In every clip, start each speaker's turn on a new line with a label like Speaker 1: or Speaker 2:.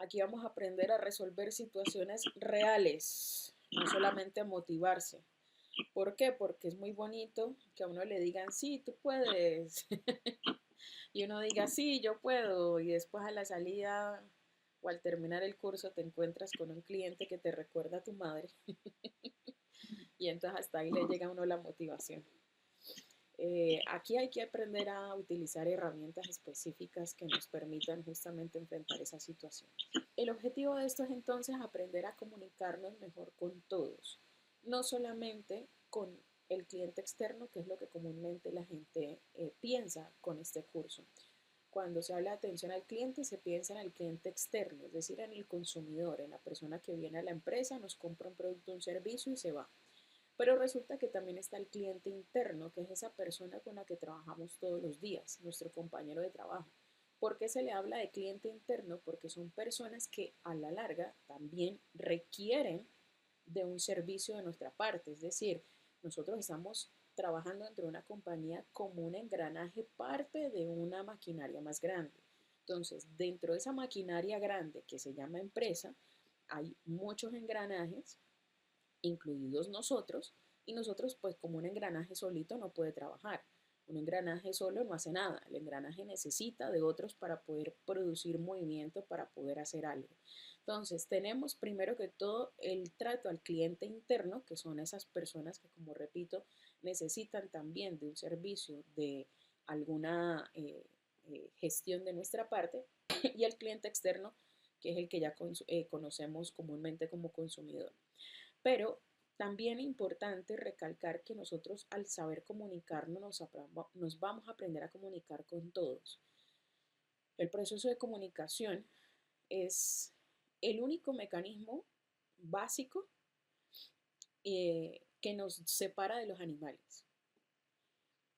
Speaker 1: Aquí vamos a aprender a resolver situaciones reales, no solamente a motivarse. ¿Por qué? Porque es muy bonito que a uno le digan, sí, tú puedes. Y uno diga, sí, yo puedo. Y después a la salida o al terminar el curso te encuentras con un cliente que te recuerda a tu madre. Y entonces hasta ahí le llega a uno la motivación. Aquí hay que aprender a utilizar herramientas específicas que nos permitan justamente enfrentar esa situación. El objetivo de esto es entonces aprender a comunicarnos mejor con todos, no solamente con el cliente externo, que es lo que comúnmente la gente piensa con este curso. Cuando se habla de atención al cliente, se piensa en el cliente externo, es decir, en el consumidor, en la persona que viene a la empresa, nos compra un producto o un servicio y se va. Pero resulta que también está el cliente interno, que es esa persona con la que trabajamos todos los días, nuestro compañero de trabajo. ¿Por qué se le habla de cliente interno? Porque son personas que a la larga también requieren de un servicio de nuestra parte. Es decir, nosotros estamos trabajando dentro de una compañía como un engranaje, parte de una maquinaria más grande. Entonces, dentro de esa maquinaria grande que se llama empresa, hay muchos engranajes incluidos nosotros, y nosotros pues como un engranaje solito no puede trabajar. Un engranaje solo no hace nada, el engranaje necesita de otros para poder producir movimiento, para poder hacer algo. Entonces, tenemos primero que todo el trato al cliente interno, que son esas personas que, como repito, necesitan también de un servicio, de alguna gestión de nuestra parte, y el cliente externo, que es el que ya conocemos comúnmente como consumidor. Pero también es importante recalcar que nosotros al saber comunicarnos nos vamos a aprender a comunicar con todos. El proceso de comunicación es el único mecanismo básico que nos separa de los animales.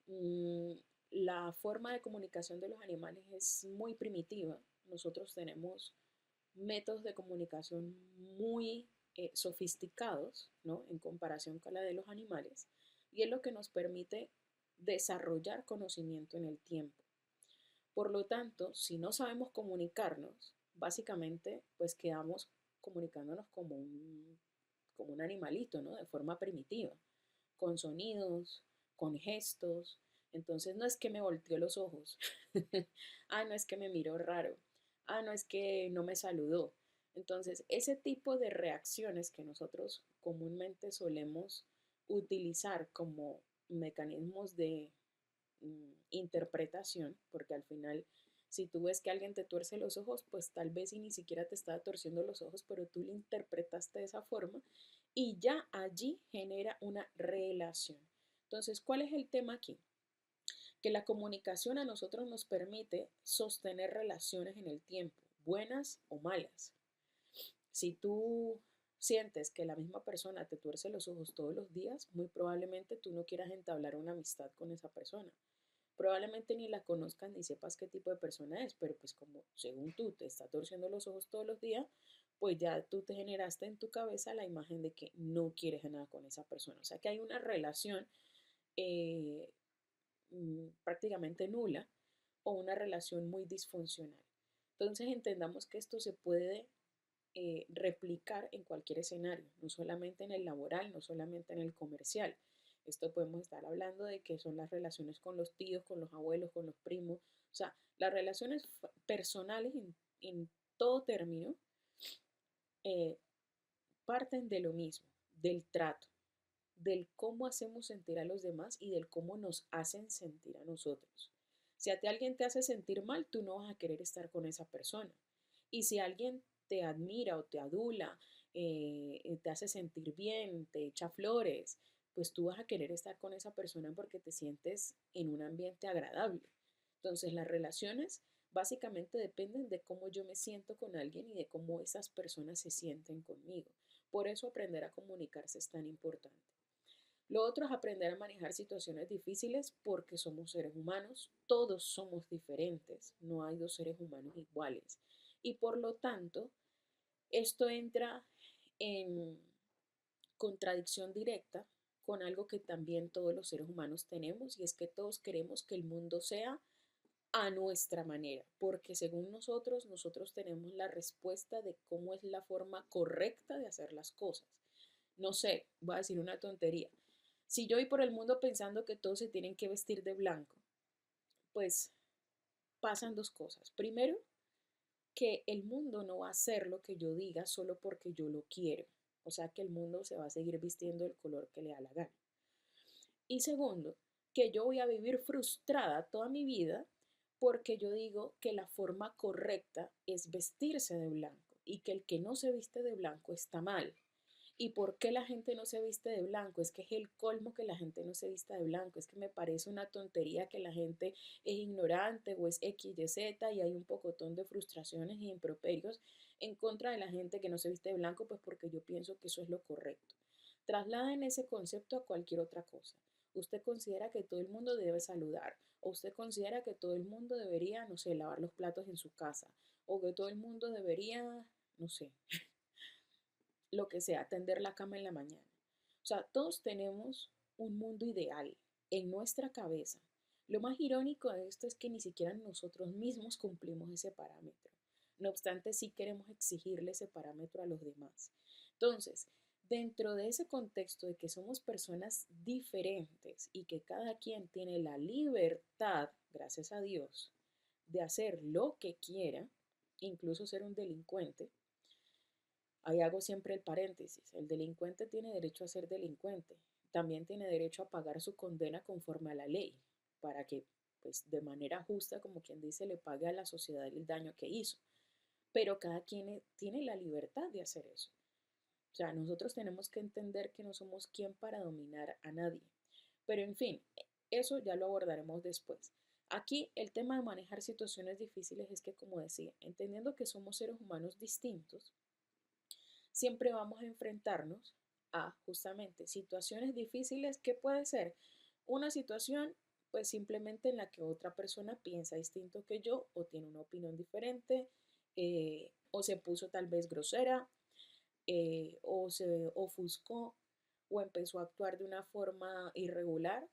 Speaker 1: Mm, la forma de comunicación de los animales es muy primitiva. Nosotros tenemos métodos de comunicación muy sofisticados, ¿no? En comparación con la de los animales, y es lo que nos permite desarrollar conocimiento en el tiempo. Por lo tanto, si no sabemos comunicarnos, básicamente pues quedamos comunicándonos como un animalito, ¿no? De forma primitiva, con sonidos, con gestos. Entonces no es que me volteó los ojos, no es que me miró raro, no es que no me saludó. Entonces, ese tipo de reacciones que nosotros comúnmente solemos utilizar como mecanismos de interpretación, porque al final, si tú ves que alguien te tuerce los ojos, pues tal vez y ni siquiera te estaba torciendo los ojos, pero tú lo interpretaste de esa forma y ya allí genera una relación. Entonces, ¿cuál es el tema aquí? Que la comunicación a nosotros nos permite sostener relaciones en el tiempo, buenas o malas. Si tú sientes que la misma persona te tuerce los ojos todos los días, muy probablemente tú no quieras entablar una amistad con esa persona. Probablemente ni la conozcas ni sepas qué tipo de persona es, pero pues como según tú te está torciendo los ojos todos los días, pues ya tú te generaste en tu cabeza la imagen de que no quieres nada con esa persona. O sea que hay una relación eh, prácticamente nula o una relación muy disfuncional. Entonces entendamos que esto se puede replicar en cualquier escenario, no solamente en el laboral, no solamente en el comercial. Esto podemos estar hablando de que son las relaciones con los tíos, con los abuelos, con los primos, o sea, las relaciones personales en todo término eh, parten de lo mismo, del trato, del cómo hacemos sentir a los demás y del cómo nos hacen sentir a nosotros. Si a ti alguien te hace sentir mal, tú no vas a querer estar con esa persona. Y si alguien te admira o te adula, te hace sentir bien, te echa flores, pues tú vas a querer estar con esa persona porque te sientes en un ambiente agradable. Entonces las relaciones básicamente dependen de cómo yo me siento con alguien y de cómo esas personas se sienten conmigo. Por eso aprender a comunicarse es tan importante. Lo otro es aprender a manejar situaciones difíciles porque somos seres humanos, todos somos diferentes, no hay dos seres humanos iguales. Y por lo tanto, esto entra en contradicción directa con algo que también todos los seres humanos tenemos y es que todos queremos que el mundo sea a nuestra manera, porque según nosotros tenemos la respuesta de cómo es la forma correcta de hacer las cosas. No sé, voy a decir una tontería. Si yo voy por el mundo pensando que todos se tienen que vestir de blanco, pues pasan dos cosas. Primero, que el mundo no va a hacer lo que yo diga solo porque yo lo quiero. O sea que el mundo se va a seguir vistiendo del color que le da la gana. Y segundo, que yo voy a vivir frustrada toda mi vida porque yo digo que la forma correcta es vestirse de blanco y que el que no se viste de blanco está mal. ¿Y por qué la gente no se viste de blanco? Es que es el colmo que la gente no se vista de blanco. Es que me parece una tontería que la gente es ignorante o es X, Y, Z y hay un pocotón de frustraciones y improperios en contra de la gente que no se viste de blanco, pues porque yo pienso que eso es lo correcto. Trasladen ese concepto a cualquier otra cosa. Usted considera que todo el mundo debe saludar, o usted considera que todo el mundo debería, no sé, lavar los platos en su casa, o que todo el mundo debería, no sé, lo que sea, tender la cama en la mañana. O sea, todos tenemos un mundo ideal en nuestra cabeza. Lo más irónico de esto es que ni siquiera nosotros mismos cumplimos ese parámetro. No obstante, sí queremos exigirle ese parámetro a los demás. Entonces, dentro de ese contexto de que somos personas diferentes y que cada quien tiene la libertad, gracias a Dios, de hacer lo que quiera, incluso ser un delincuente, ahí hago siempre el paréntesis. El delincuente tiene derecho a ser delincuente. También tiene derecho a pagar su condena conforme a la ley, para que, pues, de manera justa, como quien dice, le pague a la sociedad el daño que hizo. Pero cada quien tiene la libertad de hacer eso. O sea, nosotros tenemos que entender que no somos quien para dominar a nadie. Pero en fin, eso ya lo abordaremos después. Aquí el tema de manejar situaciones difíciles es que, como decía, entendiendo que somos seres humanos distintos, siempre vamos a enfrentarnos a justamente situaciones difíciles que puede ser una situación pues simplemente en la que otra persona piensa distinto que yo o tiene una opinión diferente o se puso tal vez grosera o se ofuscó o empezó a actuar de una forma irregular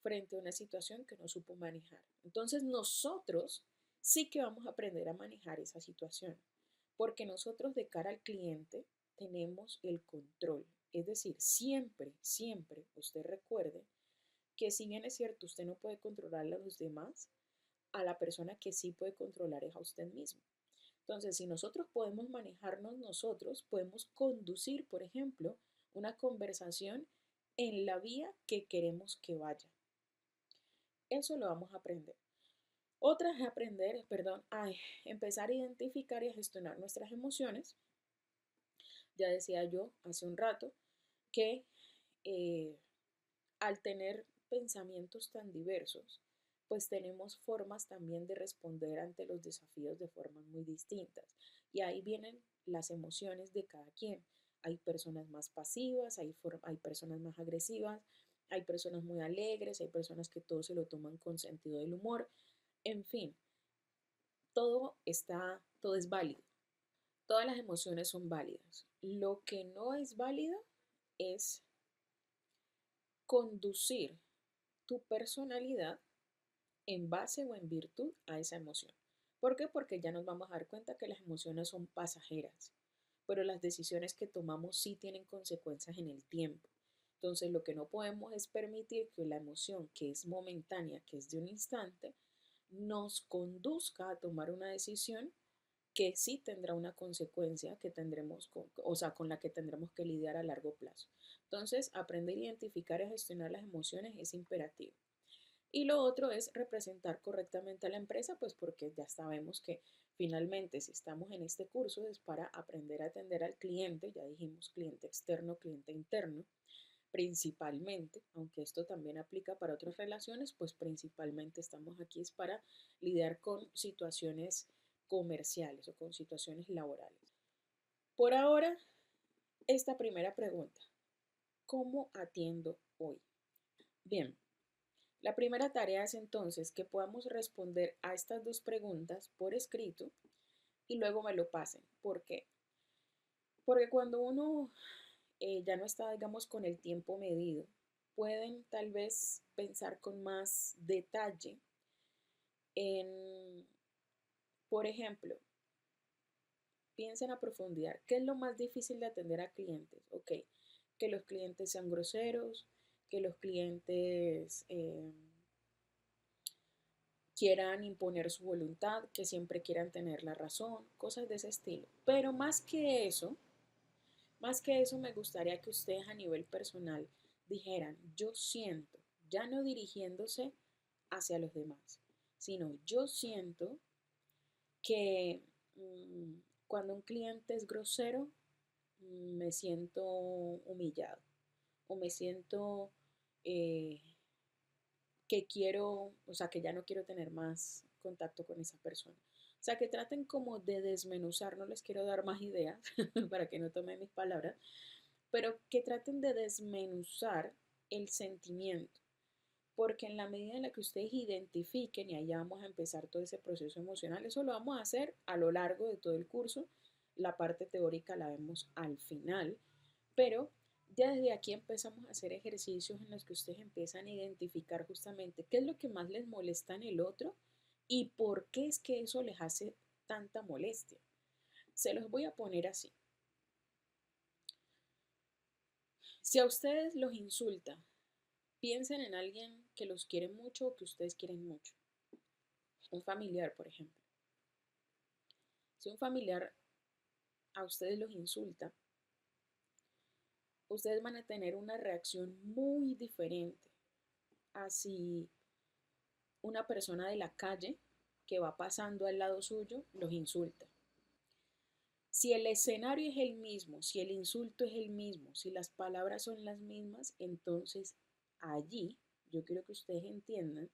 Speaker 1: frente a una situación que no supo manejar. Entonces nosotros sí que vamos a aprender a manejar esa situación, porque nosotros de cara al cliente tenemos el control. Es decir, siempre, siempre usted recuerde que si bien es cierto, usted no puede controlar a los demás, a la persona que sí puede controlar es a usted mismo. Entonces, si nosotros podemos manejarnos nosotros, podemos conducir, por ejemplo, una conversación en la vía que queremos que vaya. Eso lo vamos a aprender. Otra es aprender, perdón, a empezar a identificar y a gestionar nuestras emociones. Ya decía yo hace un rato que eh, al tener pensamientos tan diversos, pues tenemos formas también de responder ante los desafíos de formas muy distintas. Y ahí vienen las emociones de cada quien. Hay personas más pasivas, hay personas más agresivas, hay personas muy alegres, hay personas que todo se lo toman con sentido del humor. En fin, todo es válido. Todas las emociones son válidas. Lo que no es válido es conducir tu personalidad en base o en virtud a esa emoción. ¿Por qué? Porque ya nos vamos a dar cuenta que las emociones son pasajeras, pero las decisiones que tomamos sí tienen consecuencias en el tiempo. Entonces, lo que no podemos es permitir que la emoción que es momentánea, que es de un instante, nos conduzca a tomar una decisión que sí tendrá una consecuencia que tendremos, o sea, con la que tendremos que lidiar a largo plazo. Entonces, aprender a identificar y gestionar las emociones es imperativo. Y lo otro es representar correctamente a la empresa, pues porque ya sabemos que finalmente si estamos en este curso es para aprender a atender al cliente, ya dijimos cliente externo, cliente interno, principalmente, aunque esto también aplica para otras relaciones, pues principalmente estamos aquí es para lidiar con situaciones comerciales o con situaciones laborales. Por ahora, esta primera pregunta, ¿cómo atiendo hoy? Bien, la primera tarea es entonces que podamos responder a estas dos preguntas por escrito y luego me lo pasen. ¿Por qué? Porque cuando uno ya no está, digamos, con el tiempo medido, pueden tal vez pensar con más detalle En, por ejemplo, piensen a profundidad. ¿Qué es lo más difícil de atender a clientes? Ok, que los clientes sean groseros, que los clientes quieran imponer su voluntad, que siempre quieran tener la razón, cosas de ese estilo. Pero más que eso me gustaría que ustedes a nivel personal dijeran, yo siento, ya no dirigiéndose hacia los demás, sino yo siento que cuando un cliente es grosero, me siento humillado o me siento eh, que quiero, o sea, que ya no quiero tener más contacto con esa persona. O sea, que traten como de desmenuzar, no les quiero dar más ideas para que no tomen mis palabras, pero que traten de desmenuzar el sentimiento, porque en la medida en la que ustedes identifiquen, y allá vamos a empezar todo ese proceso emocional, eso lo vamos a hacer a lo largo de todo el curso, la parte teórica la vemos al final, pero ya desde aquí empezamos a hacer ejercicios en los que ustedes empiezan a identificar justamente qué es lo que más les molesta en el otro y por qué es que eso les hace tanta molestia. Se los voy a poner así. Si a ustedes los insulta, piensen en alguien que los quiere mucho o que ustedes quieren mucho. Un familiar, por ejemplo. Si un familiar a ustedes los insulta, ustedes van a tener una reacción muy diferente a si una persona de la calle que va pasando al lado suyo los insulta. Si el escenario es el mismo, si el insulto es el mismo, si las palabras son las mismas, entonces allí yo quiero que ustedes entiendan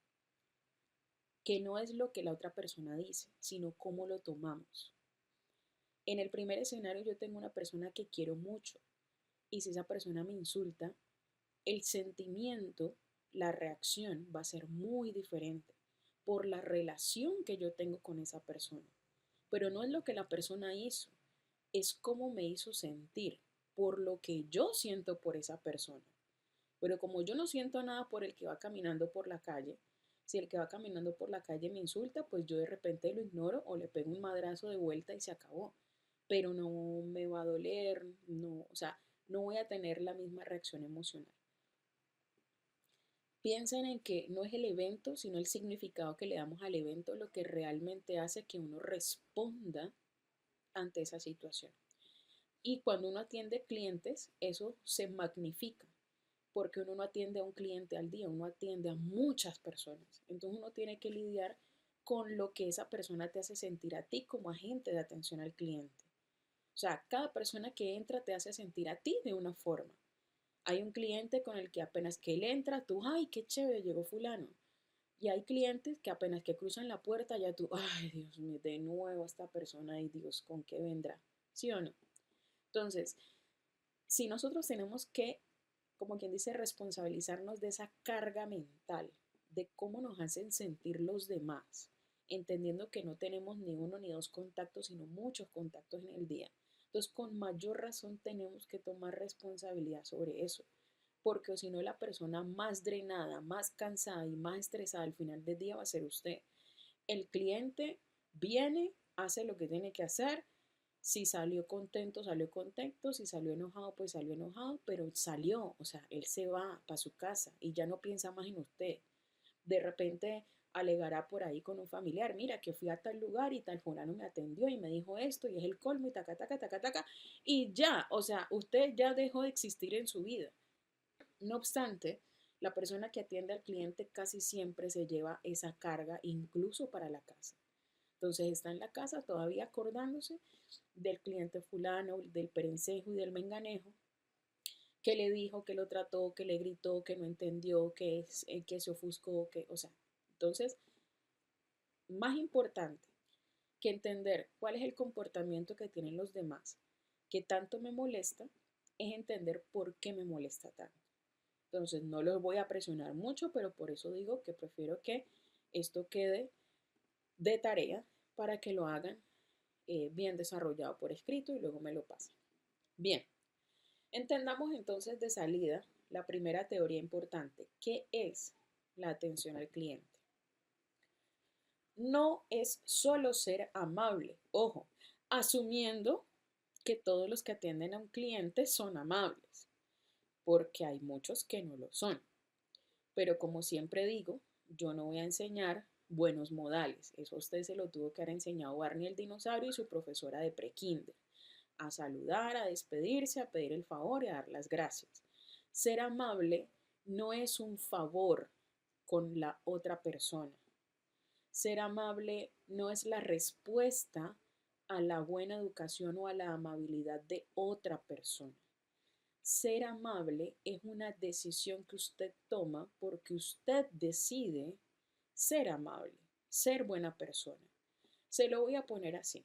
Speaker 1: que no es lo que la otra persona dice, sino cómo lo tomamos. En el primer escenario yo tengo una persona que quiero mucho y si esa persona me insulta, el sentimiento, la reacción va a ser muy diferente por la relación que yo tengo con esa persona. Pero no es lo que la persona hizo, es cómo me hizo sentir, por lo que yo siento por esa persona. Pero como yo no siento nada por el que va caminando por la calle, si el que va caminando por la calle me insulta, pues yo de repente lo ignoro o le pego un madrazo de vuelta y se acabó. Pero no me va a doler, no, o sea, no voy a tener la misma reacción emocional. Piensen en que no es el evento, sino el significado que le damos al evento lo que realmente hace que uno responda ante esa situación. Y cuando uno atiende clientes, eso se magnifica, porque uno no atiende a un cliente al día, uno atiende a muchas personas. Entonces uno tiene que lidiar con lo que esa persona te hace sentir a ti como agente de atención al cliente. O sea, cada persona que entra te hace sentir a ti de una forma. Hay un cliente con el que apenas que él entra, tú, ay, qué chévere, llegó fulano. Y hay clientes que apenas que cruzan la puerta, ya tú, ay, Dios mío, de nuevo esta persona, y Dios, ¿con qué vendrá? ¿Sí o no? Entonces, si nosotros tenemos que, como quien dice, responsabilizarnos de esa carga mental, de cómo nos hacen sentir los demás, entendiendo que no tenemos ni uno ni dos contactos, sino muchos contactos en el día. Entonces, con mayor razón tenemos que tomar responsabilidad sobre eso, porque si no, la persona más drenada, más cansada y más estresada al final del día va a ser usted. El cliente viene, hace lo que tiene que hacer. Si salió contento, si salió enojado, pues salió enojado, pero salió, o sea, él se va para su casa y ya no piensa más en usted. De repente alegará por ahí con un familiar, mira que fui a tal lugar y tal fulano me atendió y me dijo esto y es el colmo y taca, taca, taca, taca, y ya, o sea, usted ya dejó de existir en su vida. No obstante, la persona que atiende al cliente casi siempre se lleva esa carga incluso para la casa. Entonces está en la casa todavía acordándose del cliente fulano, del perencejo y del menganejo, que le dijo, que lo trató, que le gritó, que no entendió, que se ofuscó, que, o sea, entonces, más importante que entender cuál es el comportamiento que tienen los demás, que tanto me molesta, es entender por qué me molesta tanto. Entonces, no los voy a presionar mucho, pero por eso digo que prefiero que esto quede de tarea para que lo hagan bien desarrollado por escrito y luego me lo pasen. Bien, entendamos entonces de salida la primera teoría importante. ¿Qué es la atención al cliente? No es solo ser amable, ojo, asumiendo que todos los que atienden a un cliente son amables, porque hay muchos que no lo son. Pero como siempre digo, yo no voy a enseñar buenos modales. Eso a usted se lo tuvo que haber enseñado Barney el dinosaurio y su profesora de prekinder. A saludar, a despedirse, a pedir el favor y a dar las gracias. Ser amable no es un favor con la otra persona. Ser amable no es la respuesta a la buena educación o a la amabilidad de otra persona. Ser amable es una decisión que usted toma porque usted decide ser amable, ser buena persona. Se lo voy a poner así.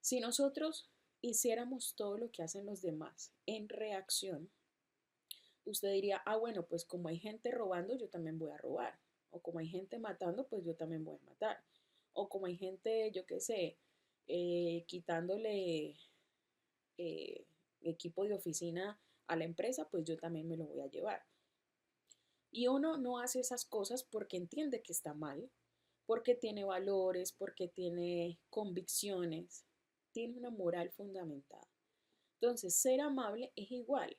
Speaker 1: Si nosotros hiciéramos todo lo que hacen los demás en reacción, usted diría, ah, bueno, pues como hay gente robando, yo también voy a robar. O como hay gente matando, pues yo también voy a matar. O como hay gente, yo qué sé, quitándole eh, equipo de oficina a la empresa, pues yo también me lo voy a llevar. Y uno no hace esas cosas porque entiende que está mal, porque tiene valores, porque tiene convicciones, tiene una moral fundamentada. Entonces, ser amable es igual.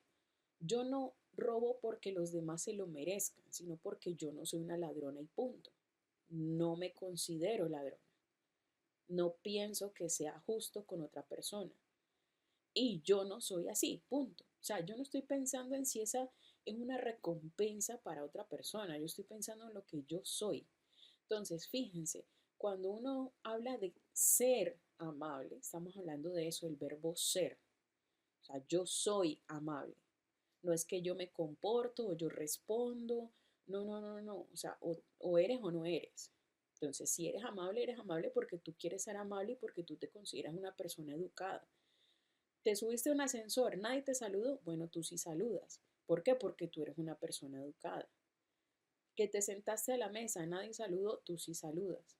Speaker 1: Yo no robo porque los demás se lo merezcan, sino porque yo no soy una ladrona y punto. No me considero ladrona. No pienso que sea justo con otra persona. Y yo no soy así, punto. O sea, yo no estoy pensando en si esa es una recompensa para otra persona, yo estoy pensando en lo que yo soy. Entonces, fíjense, cuando uno habla de ser amable, estamos hablando de eso, el verbo ser. O sea, yo soy amable. No es que yo me comporto o yo respondo. No, no, no, no. O sea, o eres o no eres. Entonces, si eres amable porque tú quieres ser amable y porque tú te consideras una persona educada. Te subiste a un ascensor, nadie te saludó. Bueno, tú sí saludas. ¿Por qué? Porque tú eres una persona educada. Que te sentaste a la mesa, nadie saludó, tú sí saludas.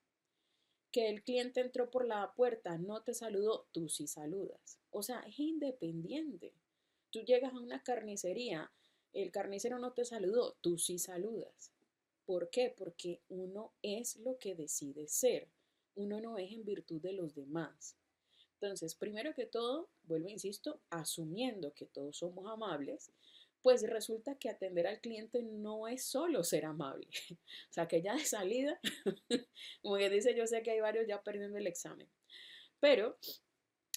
Speaker 1: Que el cliente entró por la puerta, no te saludó, tú sí saludas. O sea, es independiente. Tú llegas a una carnicería, el carnicero no te saludó, tú sí saludas. ¿Por qué? Porque uno es lo que decide ser. Uno no es en virtud de los demás. Entonces, primero que todo, vuelvo, insisto, asumiendo que todos somos amables, pues resulta que atender al cliente no es solo ser amable. O sea, que ya de salida, como que dice, yo sé que hay varios ya perdiendo el examen. Pero,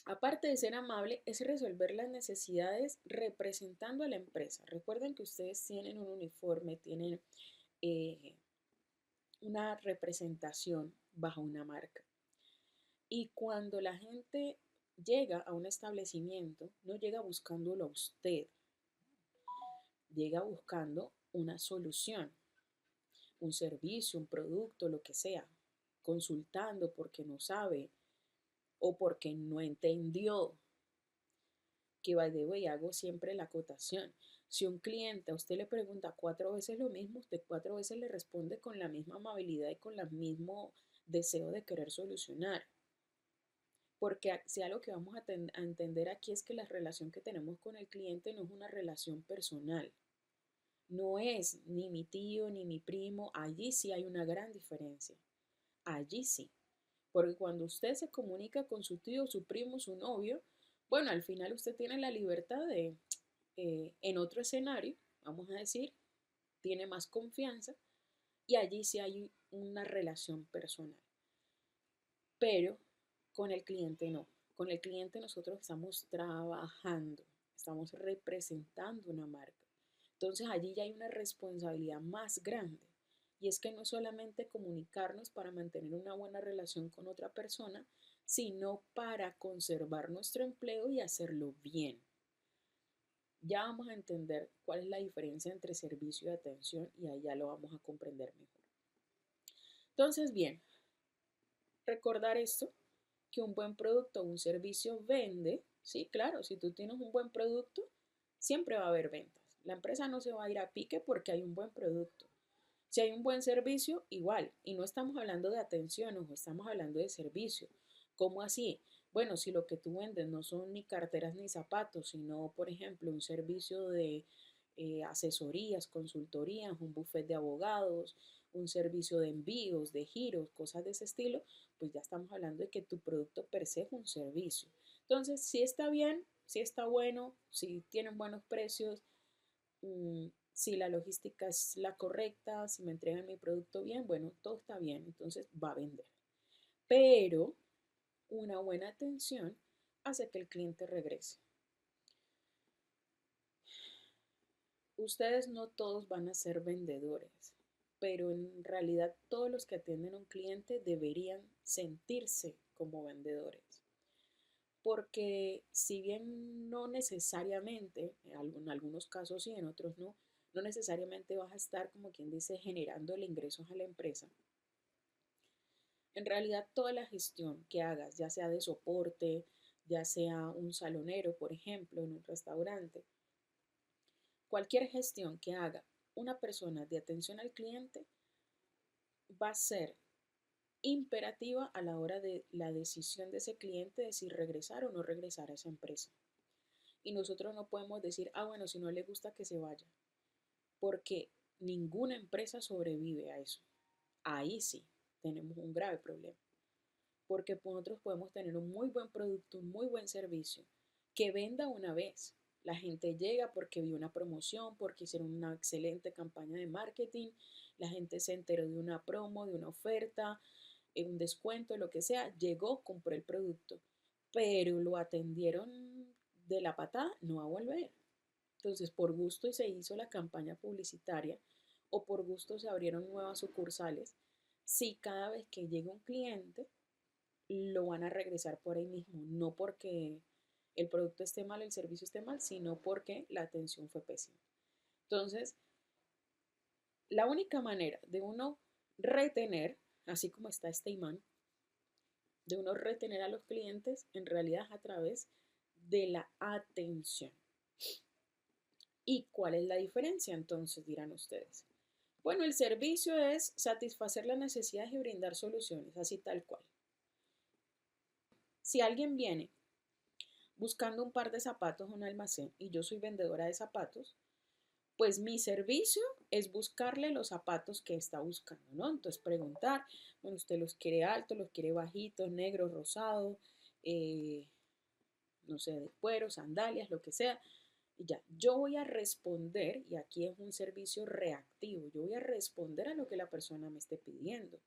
Speaker 1: aparte de ser amable, es resolver las necesidades representando a la empresa. Recuerden que ustedes tienen un uniforme, tienen eh, una representación bajo una marca. Y cuando la gente llega a un establecimiento, no llega buscándolo a usted, llega buscando una solución, un servicio, un producto, lo que sea, consultando porque no sabe o porque no entendió. Que by the way, hago siempre la acotación. Si un cliente a usted le pregunta 4 veces lo mismo, usted 4 veces le responde con la misma amabilidad y con el mismo deseo de querer solucionar. Porque si algo que vamos a entender aquí es que la relación que tenemos con el cliente no es una relación personal. No es ni mi tío ni mi primo. Allí sí hay una gran diferencia. Allí sí. Porque cuando usted se comunica con su tío, su primo, su novio, bueno, al final usted tiene la libertad de, en otro escenario, vamos a decir, tiene más confianza y allí sí hay una relación personal. Pero con el cliente no. Con el cliente nosotros estamos trabajando, estamos representando una marca. Entonces allí ya hay una responsabilidad más grande. Y es que no solamente comunicarnos para mantener una buena relación con otra persona, sino para conservar nuestro empleo y hacerlo bien. Ya vamos a entender cuál es la diferencia entre servicio y atención y ahí ya lo vamos a comprender mejor. Entonces, bien, recordar esto, que un buen producto o un servicio vende, sí, claro, si tú tienes un buen producto, siempre va a haber ventas. La empresa no se va a ir a pique porque hay un buen producto. Si hay un buen servicio, igual. Y no estamos hablando de atención, ojo, estamos hablando de servicio. ¿Cómo así? Bueno, si lo que tú vendes no son ni carteras ni zapatos, sino, por ejemplo, un servicio de asesorías, consultorías, un buffet de abogados, un servicio de envíos, de giros, cosas de ese estilo, pues ya estamos hablando de que tu producto per se es un servicio. Entonces, si está bien, si está bueno, si tienen buenos precios, si la logística es la correcta, si me entregan mi producto bien, bueno, todo está bien, entonces va a vender. Pero una buena atención hace que el cliente regrese. Ustedes no todos van a ser vendedores, pero en realidad todos los que atienden a un cliente deberían sentirse como vendedores. Porque si bien no necesariamente, en algunos casos sí, en otros no, no necesariamente vas a estar, como quien dice, generándole ingresos a la empresa. En realidad toda la gestión que hagas, ya sea de soporte, ya sea un salonero, por ejemplo, en un restaurante, cualquier gestión que haga una persona de atención al cliente va a ser imperativa a la hora de la decisión de ese cliente de si regresar o no regresar a esa empresa. Y nosotros no podemos decir, ah, bueno, si no le gusta que se vaya, porque ninguna empresa sobrevive a eso. Ahí sí tenemos un grave problema, porque nosotros podemos tener un muy buen producto, un muy buen servicio, que venda una vez. La gente llega porque vio una promoción, porque hicieron una excelente campaña de marketing, la gente se enteró de una promo, de una oferta, un descuento, lo que sea, llegó, compró el producto, pero lo atendieron de la patada, no va a volver. Entonces, por gusto y se hizo la campaña publicitaria o por gusto se abrieron nuevas sucursales, si cada vez que llega un cliente lo van a regresar por ahí mismo, no porque el producto esté mal, el servicio esté mal, sino porque la atención fue pésima. Entonces, la única manera de uno retener, así como está este imán, de uno retener a los clientes, en realidad es a través de la atención. ¿Y cuál es la diferencia entonces, dirán ustedes? Bueno, el servicio es satisfacer las necesidades y brindar soluciones, así tal cual. Si alguien viene buscando un par de zapatos en un almacén y yo soy vendedora de zapatos, pues mi servicio es buscarle los zapatos que está buscando, ¿no? Entonces preguntar, bueno, usted los quiere altos, los quiere bajitos, negros, rosados, eh, no sé, de cuero, sandalias, lo que sea. Y ya, yo voy a responder, y aquí es un servicio reactivo, yo voy a responder a lo que la persona me esté pidiendo.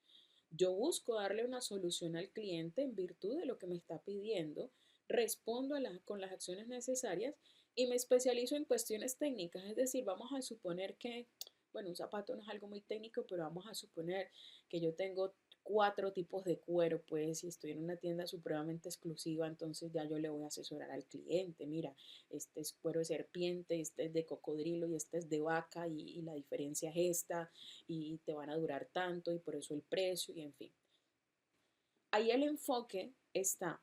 Speaker 1: Yo busco darle una solución al cliente en virtud de lo que me está pidiendo, respondo con las acciones necesarias y me especializo en cuestiones técnicas. Es decir, vamos a suponer que, bueno, un zapato no es algo muy técnico, pero vamos a suponer que yo tengo 4 tipos de cuero, pues si estoy en una tienda supremamente exclusiva, entonces ya yo le voy a asesorar al cliente, mira, este es cuero de serpiente, este es de cocodrilo y este es de vaca y la diferencia es esta y te van a durar tanto y por eso el precio y en fin. Ahí el enfoque está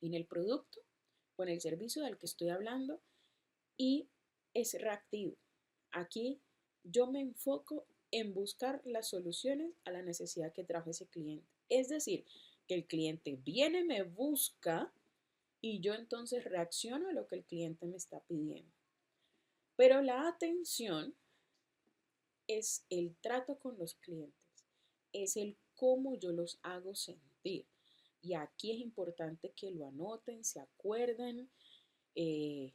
Speaker 1: en el producto o en el servicio del que estoy hablando y es reactivo. Aquí yo me enfoco en buscar las soluciones a la necesidad que trajo ese cliente. Es decir, que el cliente viene, me busca y yo entonces reacciono a lo que el cliente me está pidiendo. Pero la atención es el trato con los clientes, es el cómo yo los hago sentir. Y aquí es importante que lo anoten, se acuerden, eh,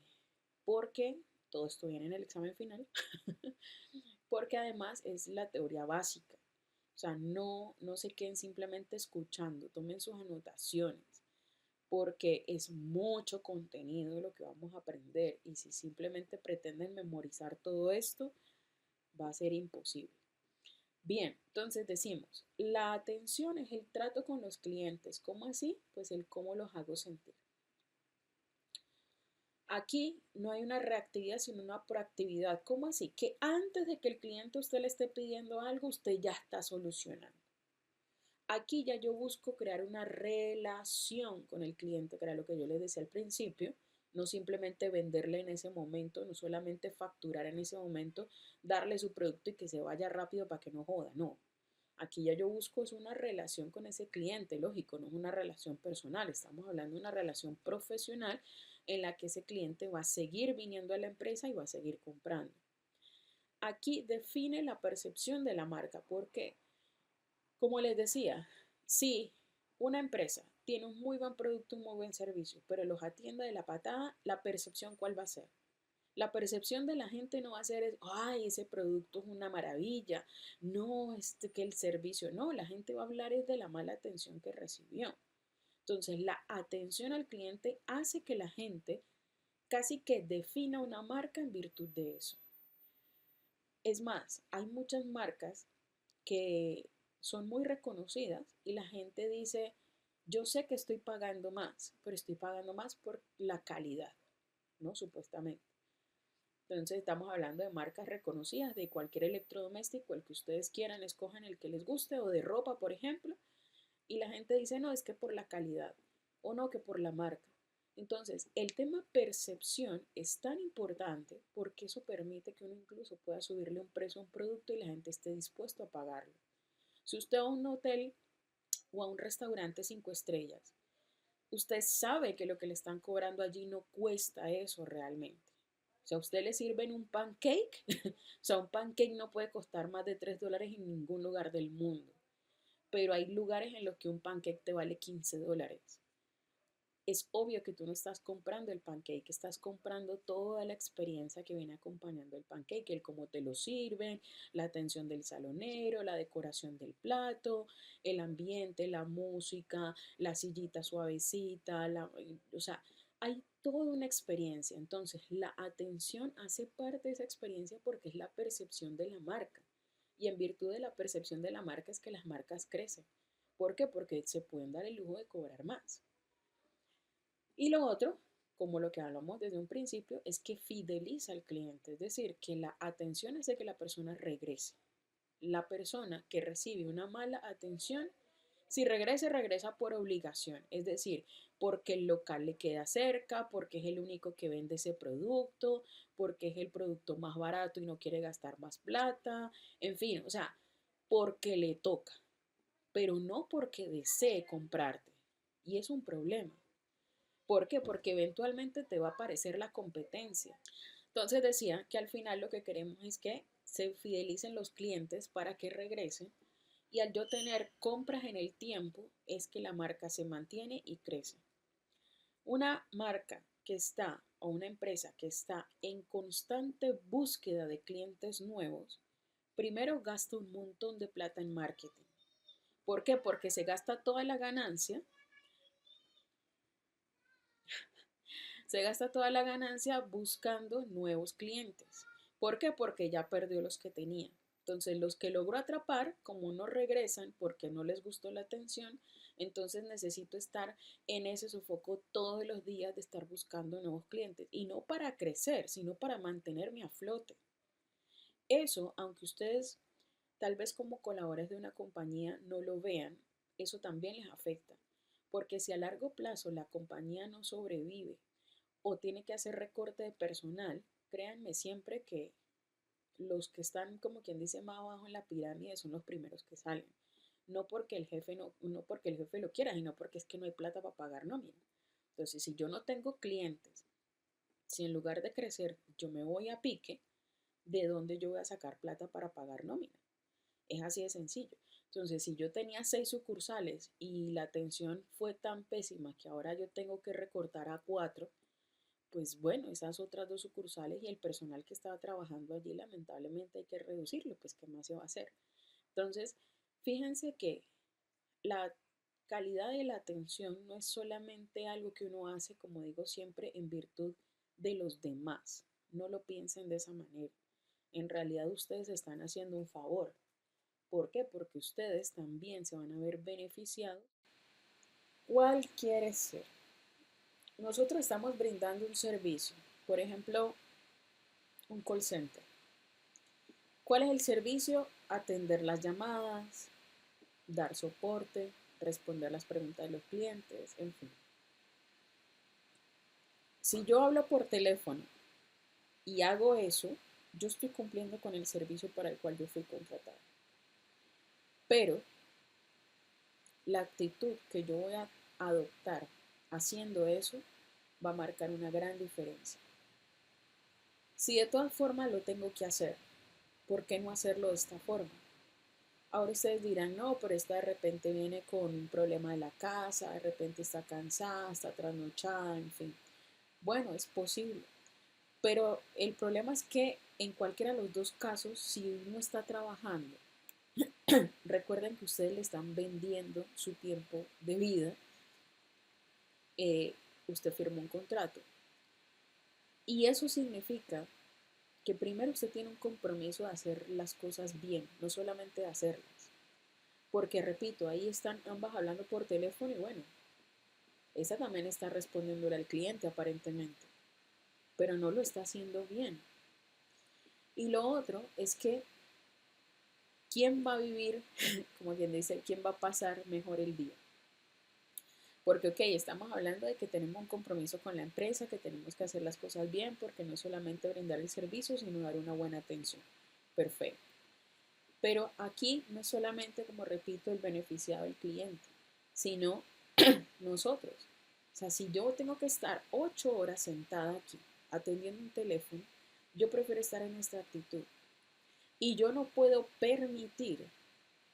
Speaker 1: porque todo esto viene en el examen final, porque además es la teoría básica. O sea, no se queden simplemente escuchando, tomen sus anotaciones, porque es mucho contenido lo que vamos a aprender y si simplemente pretenden memorizar todo esto, va a ser imposible. Bien, entonces decimos, la atención es el trato con los clientes. ¿Cómo así? Pues el cómo los hago sentir. Aquí no hay una reactividad, sino una proactividad. ¿Cómo así? Que antes de que el cliente a usted le esté pidiendo algo, usted ya está solucionando. Aquí ya yo busco crear una relación con el cliente, que era lo que yo les decía al principio, no simplemente venderle en ese momento, no solamente facturar en ese momento, darle su producto y que se vaya rápido para que no joda, no. Aquí ya yo busco es una relación con ese cliente, lógico, no es una relación personal, estamos hablando de una relación profesional en la que ese cliente va a seguir viniendo a la empresa y va a seguir comprando. aquí define la percepción de la marca. ¿Por qué? Como les decía, si una empresa tiene un muy buen producto, un muy buen servicio, pero los atiende de la patada, la percepción, ¿cuál va a ser? La percepción de la gente no va a ser, ay, ese producto es una maravilla, no, que el servicio, no, la gente va a hablar es de la mala atención que recibió. Entonces, la atención al cliente hace que la gente casi que defina una marca en virtud de eso. Es más, hay muchas marcas que son muy reconocidas y la gente dice, yo sé que estoy pagando más, pero estoy pagando más por la calidad, ¿no? Supuestamente. Entonces estamos hablando de marcas reconocidas de cualquier electrodoméstico, el que ustedes quieran, escojan el que les guste, o de ropa, por ejemplo, y la gente dice, no, es que por la calidad, o no, que por la marca. Entonces, el tema percepción es tan importante porque eso permite que uno incluso pueda subirle un precio a un producto y la gente esté dispuesto a pagarlo. Si usted va a un hotel o a un restaurante 5 estrellas, usted sabe que lo que le están cobrando allí no cuesta eso realmente. O sea, a usted le sirven un pancake, o sea, un pancake no puede costar más de $3 en ningún lugar del mundo, pero hay lugares en los que un pancake te vale $15. Es obvio que tú no estás comprando el pancake, estás comprando toda la experiencia que viene acompañando el pancake, el cómo te lo sirven, la atención del salonero, la decoración del plato, el ambiente, la música, la sillita suavecita, o sea, hay toda una experiencia. Entonces, la atención hace parte de esa experiencia porque es la percepción de la marca. Y en virtud de la percepción de la marca es que las marcas crecen. ¿Por qué? Porque se pueden dar el lujo de cobrar más. Y lo otro, como lo que hablamos desde un principio, es que fideliza al cliente, es decir, que la atención hace que la persona regrese. La persona que recibe una mala atención, si regresa, regresa por obligación, es decir, porque el local le queda cerca, porque es el único que vende ese producto, porque es el producto más barato y no quiere gastar más plata, en fin, o sea, porque le toca, pero no porque desee comprarte. Y es un problema. ¿Por qué? Porque eventualmente te va a aparecer la competencia. Entonces decía que al final lo que queremos es que se fidelicen los clientes para que regresen y al yo tener compras en el tiempo es que la marca se mantiene y crece. Una marca que está o una empresa que está en constante búsqueda de clientes nuevos, primero gasta un montón de plata en marketing. ¿Por qué? Porque se gasta toda la ganancia. Se gasta toda la ganancia buscando nuevos clientes. ¿Por qué? Porque ya perdió los que tenía. Entonces, los que logró atrapar, como no regresan porque no les gustó la atención, entonces necesito estar en ese sofoco todos los días de estar buscando nuevos clientes. Y no para crecer, sino para mantenerme a flote. Eso, aunque ustedes tal vez como colaboradores de una compañía no lo vean, eso también les afecta. Porque si a largo plazo la compañía no sobrevive o tiene que hacer recorte de personal, créanme siempre que los que están, como quien dice, más abajo en la pirámide son los primeros que salen. No porque el jefe no porque el jefe lo quiera, sino porque es que no hay plata para pagar nómina. Entonces, si yo no tengo clientes, si en lugar de crecer yo me voy a pique, ¿de dónde yo voy a sacar plata para pagar nómina? Es así de sencillo. Entonces, si yo tenía 6 sucursales y la atención fue tan pésima que ahora yo tengo que recortar a 4, pues bueno, esas otras 2 sucursales y el personal que estaba trabajando allí, lamentablemente hay que reducirlo, pues ¿qué más se va a hacer? Entonces, fíjense que la calidad de la atención no es solamente algo que uno hace, como digo siempre, en virtud de los demás. No lo piensen de esa manera. En realidad ustedes están haciendo un favor. ¿Por qué? Porque ustedes también se van a ver beneficiados. ¿Cuál quiere ser? Nosotros estamos brindando un servicio, por ejemplo, un call center. ¿Cuál es el servicio? Atender las llamadas, dar soporte, responder las preguntas de los clientes, en fin. Si yo hablo por teléfono y hago eso, yo estoy cumpliendo con el servicio para el cual yo fui contratado. Pero la actitud que yo voy a adoptar haciendo eso va a marcar una gran diferencia. Si de todas formas lo tengo que hacer, ¿Por qué no hacerlo de esta forma? Ahora ustedes dirán, no, pero esta de repente viene con un problema de la casa, de repente está cansada, está trasnochada, en fin. Bueno, es posible. Pero el problema es que en cualquiera de los dos casos, si uno está trabajando, recuerden que ustedes le están vendiendo su tiempo de vida, usted firmó un contrato. Y eso significa que primero usted tiene un compromiso de hacer las cosas bien, no solamente de hacerlas. Porque repito, ahí están ambas hablando por teléfono y bueno, esa también está respondiéndole al cliente aparentemente, pero no lo está haciendo bien. Y lo otro es que ¿quién va a vivir, como quien dice, quién va a pasar mejor el día? Porque, ok, estamos hablando de que tenemos un compromiso con la empresa, que tenemos que hacer las cosas bien, porque no solamente brindar el servicio, sino dar una buena atención. Perfecto. Pero aquí no es solamente, como repito, el beneficiado el cliente, sino nosotros. O sea, si yo tengo que estar 8 horas sentada aquí atendiendo un teléfono, yo prefiero estar en esta actitud. Y yo no puedo permitir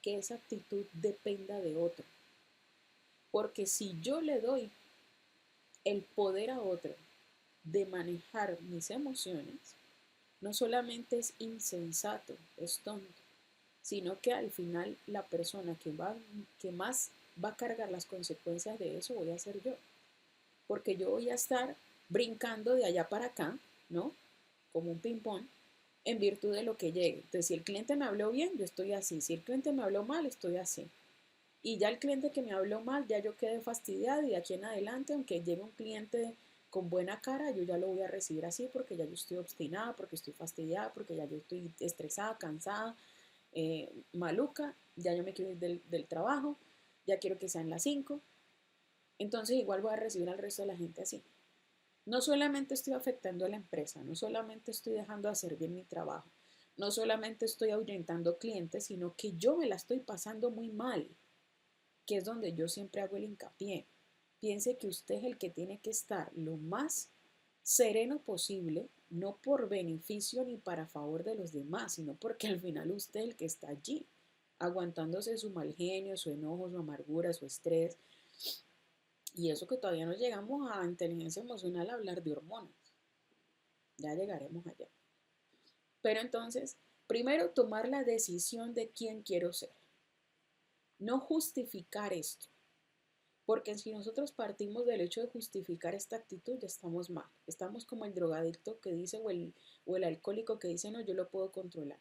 Speaker 1: que esa actitud dependa de otro. Porque si yo le doy el poder a otro de manejar mis emociones, no solamente es insensato, es tonto, sino que al final la persona que más va a cargar las consecuencias de eso voy a ser yo. Porque yo voy a estar brincando de allá para acá, ¿no? Como un ping-pong, en virtud de lo que llegue. Entonces, si el cliente me habló bien, yo estoy así. Si el cliente me habló mal, estoy así. Y ya el cliente que me habló mal, ya yo quedé fastidiada y de aquí en adelante, aunque llegue un cliente con buena cara, yo ya lo voy a recibir así porque ya yo estoy obstinada, porque estoy fastidiada, porque ya yo estoy estresada, cansada, maluca, ya yo me quiero ir del trabajo, ya quiero que sean las 5. Entonces igual voy a recibir al resto de la gente así. No solamente estoy afectando a la empresa, no solamente estoy dejando de hacer bien mi trabajo, no solamente estoy ahuyentando clientes, sino que yo me la estoy pasando muy mal, que es donde yo siempre hago el hincapié. Piense que usted es el que tiene que estar lo más sereno posible, no por beneficio ni para favor de los demás, sino porque al final usted es el que está allí, aguantándose su mal genio, su enojo, su amargura, su estrés. Y eso que todavía no llegamos a inteligencia emocional a hablar de hormonas. Ya llegaremos allá. Pero entonces, primero tomar la decisión de quién quiero ser. No justificar esto. Porque si nosotros partimos del hecho de justificar esta actitud, ya estamos mal. Estamos como el drogadicto que dice o el alcohólico que dice, no, yo lo puedo controlar.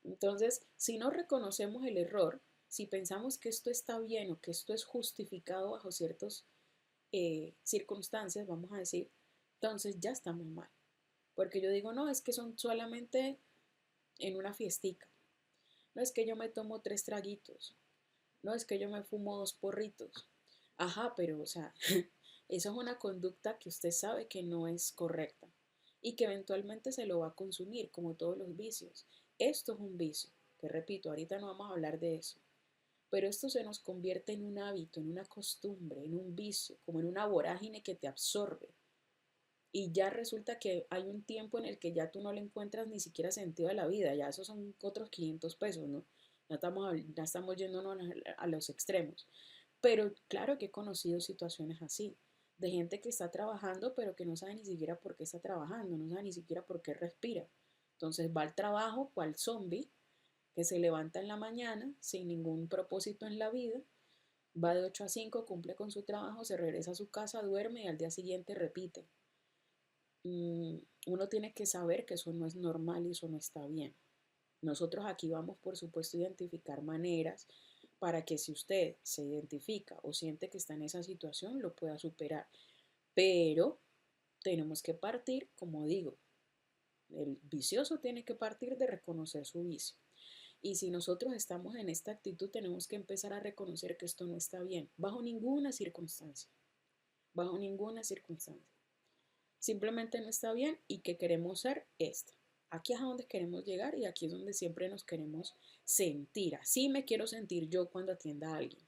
Speaker 1: Entonces, si no reconocemos el error, si pensamos que esto está bien o que esto es justificado bajo ciertas circunstancias, vamos a decir, entonces ya estamos mal. Porque yo digo, no, es que son solamente en una fiestica. No es que yo me tomo 3 traguitos. No es que yo me fumo 2 porritos. Ajá, pero, o sea, eso es una conducta que usted sabe que no es correcta y que eventualmente se lo va a consumir, como todos los vicios. Esto es un vicio, que repito, ahorita no vamos a hablar de eso, pero esto se nos convierte en un hábito, en una costumbre, en un vicio, como en una vorágine que te absorbe. Y ya resulta que hay un tiempo en el que ya tú no le encuentras ni siquiera sentido a la vida, ya esos son otros 500 pesos, ¿no? Ya estamos yéndonos a los extremos. Pero claro que he conocido situaciones así, de gente que está trabajando, pero que no sabe ni siquiera por qué está trabajando, no sabe ni siquiera por qué respira. Entonces va al trabajo cual zombie, que se levanta en la mañana sin ningún propósito en la vida, va de 8 a 5, cumple con su trabajo, se regresa a su casa, duerme y al día siguiente repite. Uno tiene que saber que eso no es normal y eso no está bien. Nosotros aquí vamos, por supuesto, a identificar maneras para que si usted se identifica o siente que está en esa situación, lo pueda superar. Pero tenemos que partir, como digo, el vicioso tiene que partir de reconocer su vicio. Y si nosotros estamos en esta actitud, tenemos que empezar a reconocer que esto no está bien, bajo ninguna circunstancia, bajo ninguna circunstancia. Simplemente no está bien y que queremos ser esta. Aquí es a donde queremos llegar y aquí es donde siempre nos queremos sentir. Así me quiero sentir yo cuando atienda a alguien.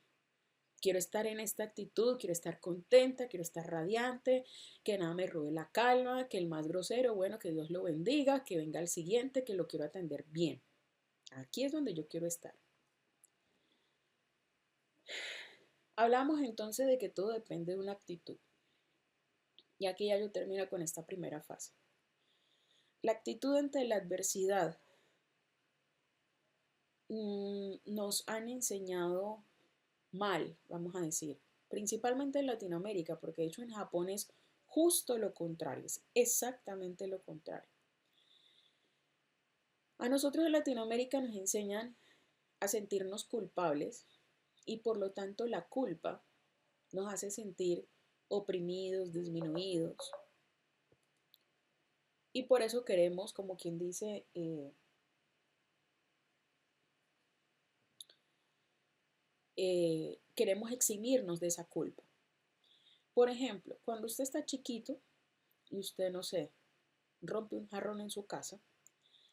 Speaker 1: Quiero estar en esta actitud, quiero estar contenta, quiero estar radiante, que nada me robe la calma, que el más grosero, bueno, que Dios lo bendiga, que venga el siguiente, que lo quiero atender bien. Aquí es donde yo quiero estar. Hablamos entonces de que todo depende de una actitud. Y aquí ya yo termino con esta primera fase. La actitud ante la adversidad nos han enseñado mal, vamos a decir, principalmente en Latinoamérica, porque de hecho en Japón es justo lo contrario, es exactamente lo contrario. A nosotros en Latinoamérica nos enseñan a sentirnos culpables y por lo tanto la culpa nos hace sentir oprimidos, disminuidos. Y por eso queremos, como quien dice, queremos eximirnos de esa culpa. Por ejemplo, cuando usted está chiquito y usted, no sé, rompe un jarrón en su casa,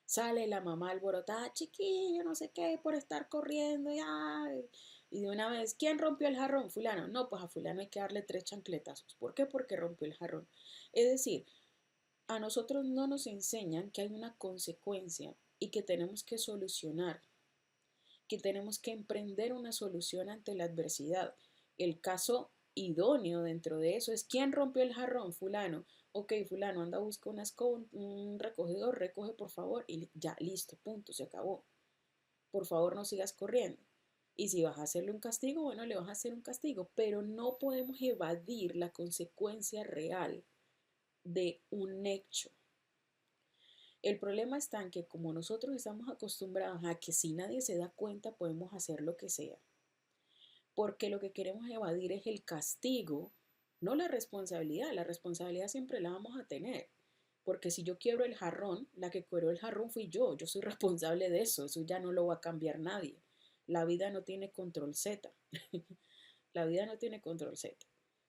Speaker 1: sale la mamá alborotada, chiquillo, no sé qué, por estar corriendo, y de una vez, ¿quién rompió el jarrón? Fulano. No, pues a fulano hay que darle 3 chancletazos. ¿Por qué? Porque rompió el jarrón. Es decir, a nosotros no nos enseñan que hay una consecuencia y que tenemos que solucionar, que tenemos que emprender una solución ante la adversidad. El caso idóneo dentro de eso es ¿quién rompió el jarrón? Fulano. Ok, fulano, anda a buscar una escoba, un recogedor, recoge por favor y ya, listo, punto, se acabó. Por favor, no sigas corriendo. Y si vas a hacerle un castigo, bueno, le vas a hacer un castigo, pero no podemos evadir la consecuencia real de un hecho. El problema está en que como nosotros estamos acostumbrados a que si nadie se da cuenta podemos hacer lo que sea, porque lo que queremos evadir es el castigo, no la responsabilidad siempre la vamos a tener, porque si yo quiebro el jarrón, la que quebró el jarrón fui yo soy responsable de eso ya no lo va a cambiar nadie. La vida no tiene control Z, la vida no tiene control Z.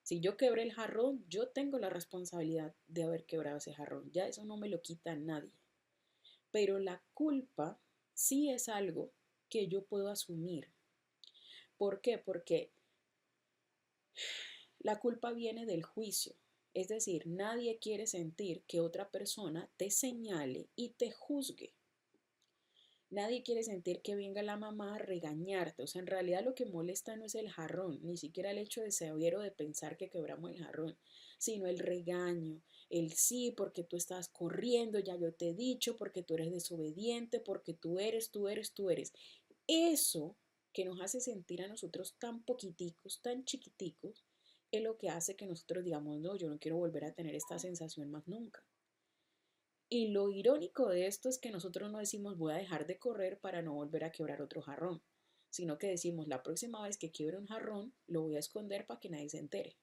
Speaker 1: Si yo quebré el jarrón, yo tengo la responsabilidad de haber quebrado ese jarrón, ya eso no me lo quita nadie. Pero la culpa sí es algo que yo puedo asumir. ¿Por qué? Porque la culpa viene del juicio. Es decir, nadie quiere sentir que otra persona te señale y te juzgue. Nadie quiere sentir que venga la mamá a regañarte. O sea, en realidad lo que molesta no es el jarrón, ni siquiera el hecho de saber o de pensar que quebramos el jarrón, sino el regaño, el sí, porque tú estás corriendo, ya yo te he dicho, porque tú eres desobediente, porque tú eres, tú eres, tú eres. Eso que nos hace sentir a nosotros tan poquiticos, tan chiquiticos, es lo que hace que nosotros digamos, no, yo no quiero volver a tener esta sensación más nunca. Y lo irónico de esto es que nosotros no decimos voy a dejar de correr para no volver a quebrar otro jarrón, sino que decimos la próxima vez que quiebre un jarrón lo voy a esconder para que nadie se entere.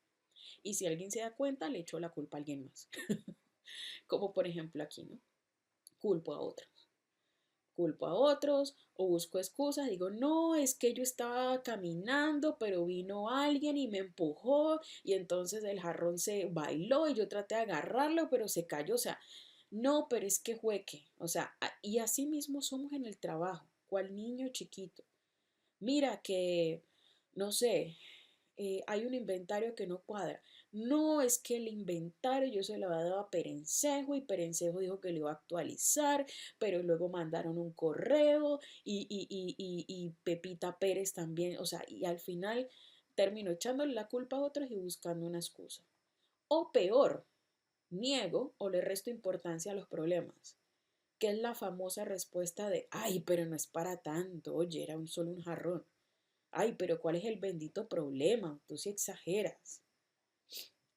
Speaker 1: Y si alguien se da cuenta, le echo la culpa a alguien más. Como por ejemplo aquí, ¿no? Culpo a otros. Culpo a otros o busco excusas, digo, no, es que yo estaba caminando, pero vino alguien y me empujó y entonces el jarrón se bailó y yo traté de agarrarlo, pero se cayó, o sea, no, pero es que jueque, o sea, y así mismo somos en el trabajo, cual niño chiquito. Mira que, no sé, hay un inventario que no cuadra. No, es que el inventario yo se lo había dado a Perencejo y Perencejo dijo que lo iba a actualizar, pero luego mandaron un correo y Pepita Pérez también, o sea, y al final terminó echándole la culpa a otros y buscando una excusa. O peor, niego o le resto importancia a los problemas, que es la famosa respuesta de, ay, pero no es para tanto, oye, era solo un jarrón. Ay, pero ¿cuál es el bendito problema? Tú sí exageras.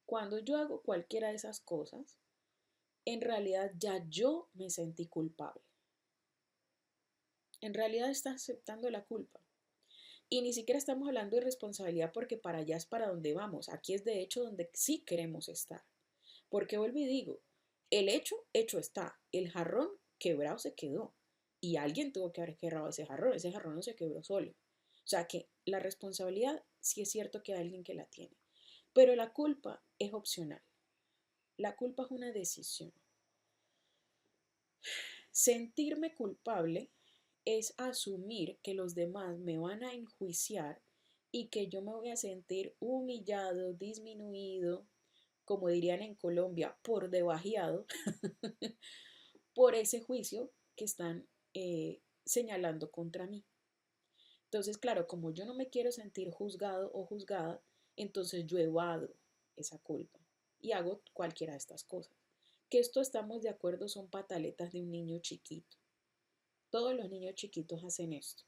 Speaker 1: Cuando yo hago cualquiera de esas cosas, en realidad ya yo me sentí culpable. En realidad estás aceptando la culpa. Y ni siquiera estamos hablando de responsabilidad porque para allá es para donde vamos. Aquí es de hecho donde sí queremos estar. Porque vuelvo y digo, el hecho está. El jarrón quebrado se quedó. Y alguien tuvo que haber quebrado ese jarrón. Ese jarrón no se quebró solo. O sea que la responsabilidad sí es cierto que hay alguien que la tiene. Pero la culpa es opcional. La culpa es una decisión. Sentirme culpable es asumir que los demás me van a enjuiciar y que yo me voy a sentir humillado, disminuido, como dirían en Colombia, por debajeado, por ese juicio que están señalando contra mí. Entonces, claro, como yo no me quiero sentir juzgado o juzgada, entonces yo evado esa culpa y hago cualquiera de estas cosas. Que esto estamos de acuerdo son pataletas de un niño chiquito. Todos los niños chiquitos hacen esto,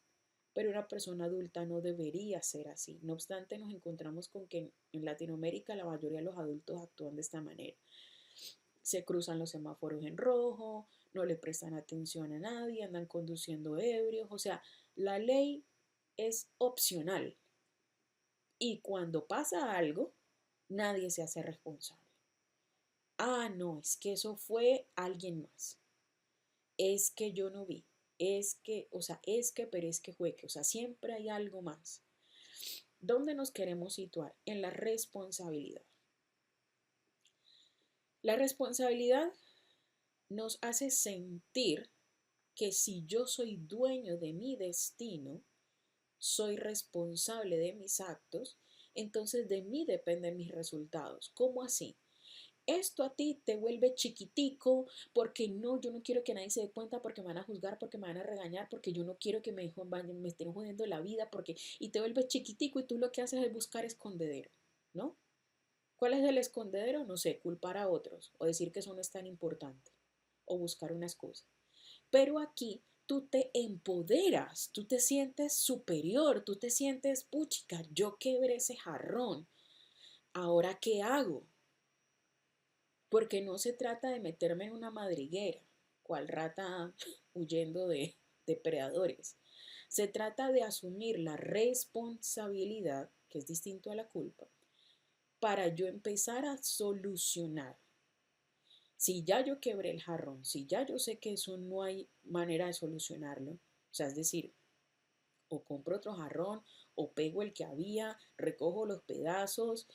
Speaker 1: pero una persona adulta no debería ser así. No obstante, nos encontramos con que en Latinoamérica la mayoría de los adultos actúan de esta manera. Se cruzan los semáforos en rojo, no le prestan atención a nadie, andan conduciendo ebrios, o sea, la ley es opcional y cuando pasa algo, nadie se hace responsable. Ah, no, es que eso fue alguien más. Es que yo no vi. Es que, o sea, es que, pero es que fue que, o sea, siempre hay algo más. ¿Dónde nos queremos situar? En la responsabilidad. La responsabilidad nos hace sentir que si yo soy dueño de mi destino, soy responsable de mis actos, entonces de mí dependen mis resultados. ¿Cómo así? Esto a ti te vuelve chiquitico porque no, yo no quiero que nadie se dé cuenta porque me van a juzgar, porque me van a regañar, porque yo no quiero que me estén jodiendo la vida, porque y te vuelve chiquitico y tú lo que haces es buscar escondedero, ¿no? ¿Cuál es el escondedero? No sé, culpar a otros o decir que eso no es tan importante o buscar una excusa. Pero aquí tú te empoderas, tú te sientes superior, tú te sientes, puchica, yo quebré ese jarrón, ¿ahora qué hago? Porque no se trata de meterme en una madriguera, cual rata huyendo de depredadores. Se trata de asumir la responsabilidad, que es distinto a la culpa, para yo empezar a solucionar. Si ya yo quebré el jarrón, si ya yo sé que eso no hay manera de solucionarlo, o sea, es decir, o compro otro jarrón, o pego el que había, recojo los pedazos,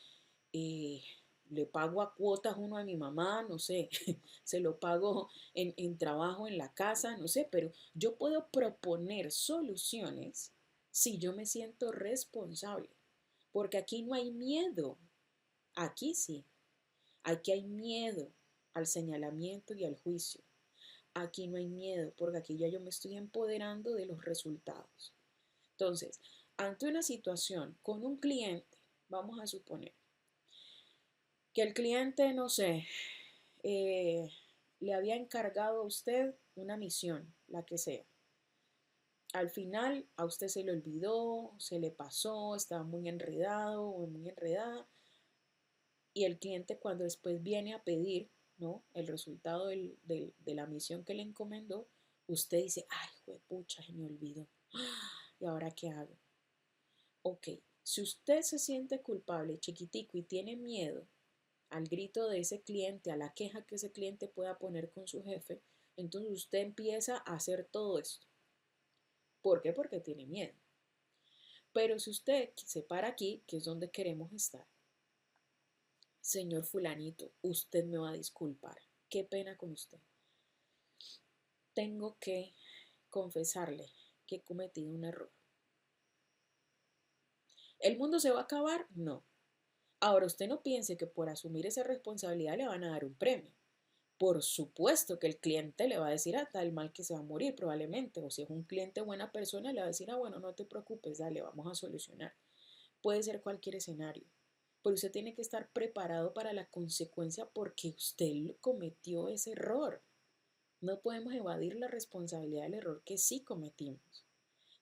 Speaker 1: eh, le pago a cuotas uno a mi mamá, no sé, se lo pago en trabajo en la casa, no sé, pero yo puedo proponer soluciones si yo me siento responsable, porque aquí no hay miedo, aquí sí, aquí hay miedo al señalamiento y al juicio. Aquí no hay miedo, porque aquí ya yo me estoy empoderando de los resultados. Entonces, ante una situación con un cliente, vamos a suponer que el cliente, no sé, le había encargado a usted una misión, la que sea. Al final a usted se le olvidó, se le pasó, estaba muy enredado o muy enredada y el cliente cuando después viene a pedir, ¿no?, el resultado de la misión que le encomendó, usted dice, ay, pucha, se me olvidó. ¿Y ahora qué hago? Ok, si usted se siente culpable, chiquitico, y tiene miedo al grito de ese cliente, a la queja que ese cliente pueda poner con su jefe, entonces usted empieza a hacer todo esto. ¿Por qué? Porque tiene miedo. Pero si usted se para aquí, que es donde queremos estar, señor fulanito, usted me va a disculpar. Qué pena con usted. Tengo que confesarle que he cometido un error. ¿El mundo se va a acabar? No. Ahora usted no piense que por asumir esa responsabilidad le van a dar un premio. Por supuesto que el cliente le va a decir, ah, tal mal que se va a morir probablemente, o si es un cliente buena persona, le va a decir, ah, bueno, no te preocupes, dale, vamos a solucionar. Puede ser cualquier escenario, pero usted tiene que estar preparado para la consecuencia porque usted cometió ese error. No podemos evadir la responsabilidad del error que sí cometimos.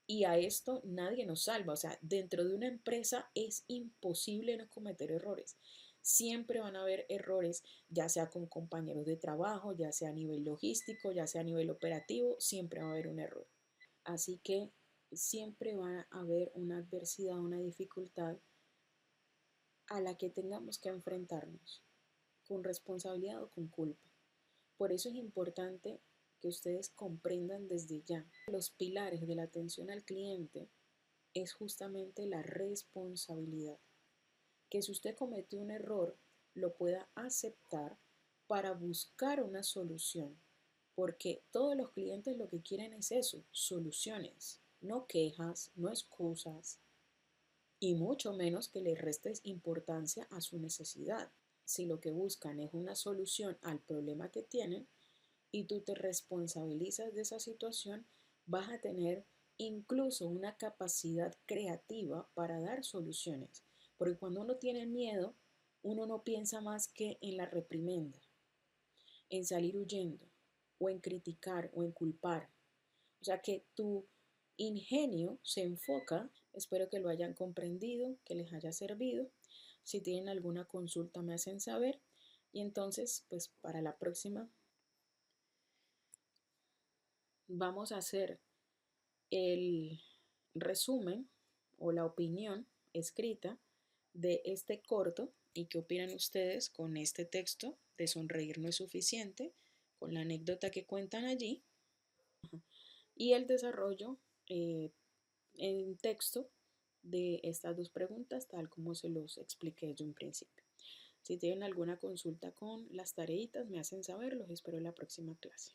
Speaker 1: Y a esto nadie nos salva. O sea, dentro de una empresa es imposible no cometer errores. Siempre van a haber errores, ya sea con compañeros de trabajo, ya sea a nivel logístico, ya sea a nivel operativo, siempre va a haber un error. Así que siempre va a haber una adversidad, una dificultad a la que tengamos que enfrentarnos con responsabilidad o con culpa. Por eso es importante que ustedes comprendan desde ya los pilares de la atención al cliente es justamente la responsabilidad. Que si usted cometió un error, lo pueda aceptar para buscar una solución. Porque todos los clientes lo que quieren es eso, soluciones, no quejas, no excusas. y mucho menos que le restes importancia a su necesidad. Si lo que buscan es una solución al problema que tienen y tú te responsabilizas de esa situación, vas a tener incluso una capacidad creativa para dar soluciones. Porque cuando uno tiene miedo, uno no piensa más que en la reprimenda, en salir huyendo, o en criticar, o en culpar. O sea que tu ingenio se enfoca, espero que lo hayan comprendido, que les haya servido. Si tienen alguna consulta me hacen saber y entonces pues para la próxima vamos a hacer el resumen o la opinión escrita de este corto y qué opinan ustedes con este texto de sonreír no es suficiente, con la anécdota que cuentan allí y el desarrollo en texto de estas dos preguntas, tal como se los expliqué desde un principio. Si tienen alguna consulta con las tareitas, me hacen saber, los espero en la próxima clase.